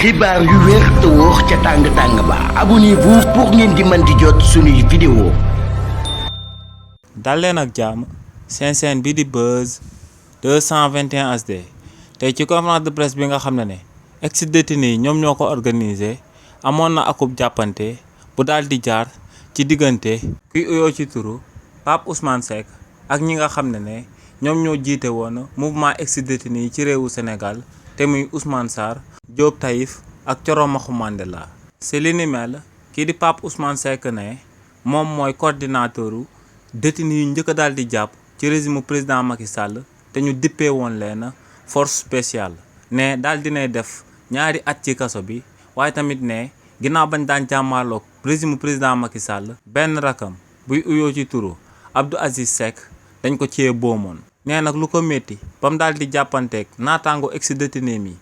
xibaar yu wér te wóor ca tàng ba abonnez-vous pour ngeen di mën di jot suñuy vidéo. dal leen ak jàmm seen chaîne bi di Buzz 221 HD tey ci conférence de presse bi nga xam ne ex-détenus yi ñoom ñoo ko organisé amoon na akub jàppante bu daal di jaar ci diggante kuy uyoo ci turu Pape Ousmane Seck ak ñi nga xam ne ñoom ñoo jiite woon mouvement ex-détenus yi ci réewu Sénégal te muy Ousmane Sarr Diop Taïf ak Thioro Maxu Mandela. si li ni mel kii di Pape Ousmane Seck ne moom mooy coordinateur détenus yi njëkk a daal di jàpp ci régime président Macky Sall te ñu dippee woon leen force spéciale ne daal dinay def ñaari at ci kaso bi waaye tamit ne ginnaaw bañ daan jàmmaarloog régime président Macky Sall benn rakam buy uyoo ci turu Abdou Aziz Seck dañ ko cee boomoon. nee nag lu ko métti ba mu daal di jàppanteeg naataango ex-détenu mi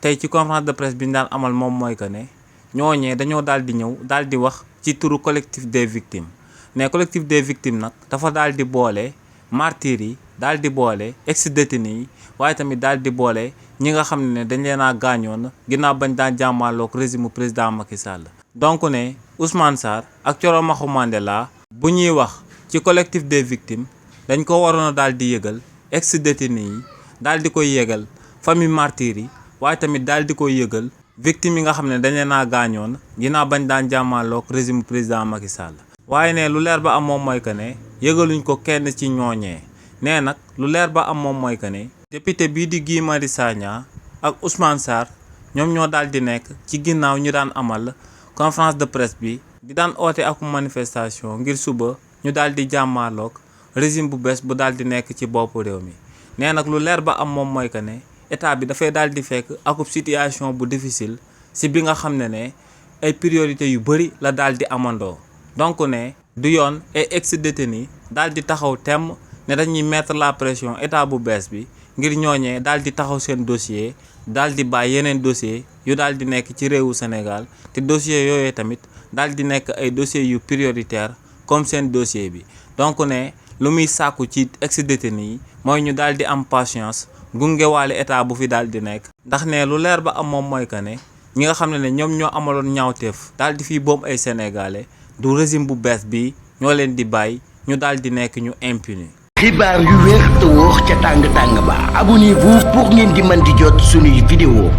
tey ci conférence de presse bi ñu daan amal moom mooy que ne ñooñee dañoo daal di ñëw daal di wax ci turu collectif des victimes ne collectif des victimes nag dafa daal di boole martyrs yi daal di boole ex-détenu yi waaye tamit daal di boole ñi nga xam ne dañ leen a gaañoon ginnaaw bañ daan jàmmaarloog régime président Macky Sall. donc ne Ousmane Sarr ak Thioro Maxu Mandela bu ñuy wax ci collectif des victimes dañ ko waroon a daal di yëgal ex-détenu yi daal di koy yëgal famille martyrs yi waaye tamit daal di koy yëgal victimes yi nga xam ne dañ leen a gaañoon ginnaaw bañ daan jàmmaarloog régime président Macky Sall. waaye ne lu leer ba am moom mooy que ne yëgaluñ ko kenn ci ñooñee nee nag lu leer ba am moom mooy que ne député bii di Guy Marius Sagna ak Ousmane Sarr ñoom ñoo daal di nekk ci ginnaaw ñu daan amal conférence de presse bi di daan oote ak manifestation ngir suba ñu daal di jàmmaarloog régime bu bees bu daal di nekk ci boppu réew mi. nee nag lu leer ba am moom mooy que ne état bi dafay daal di fekk akub situation bu difficile si bi nga xam ne ay priorité yu bëri la daal di amandoo. donc ne du yoon ay ex-détenus daal di taxaw temm ne dañuy mettre la pression état bu bees bi ngir ñooñee daal di taxaw seen dossier daal di bàyyi yeneen dossier yu daal di nekk ci réewu Sénégal te dossier yooyu tamit daal di nekk ay dossiers yu prioritaire comme seen dossier bi. donc ne lu muy sàkku ci ex-détenus yi mooy ñu daal di am patience gungewaale état bu fi daal di nekk. ndax ne lu leer ba am moom mooy que ne ñi nga xam ne ñoom ñoo amaloon ñaawteef daal di fiy boom ay sénégalais du régime bu bees bi ñoo leen di bàyyi ñu daal di nekk ñu impuni. xibaar yu wér te wóor ca tàng ba abonnez-vous pour ngeen di mën di jot suñuy vidéo.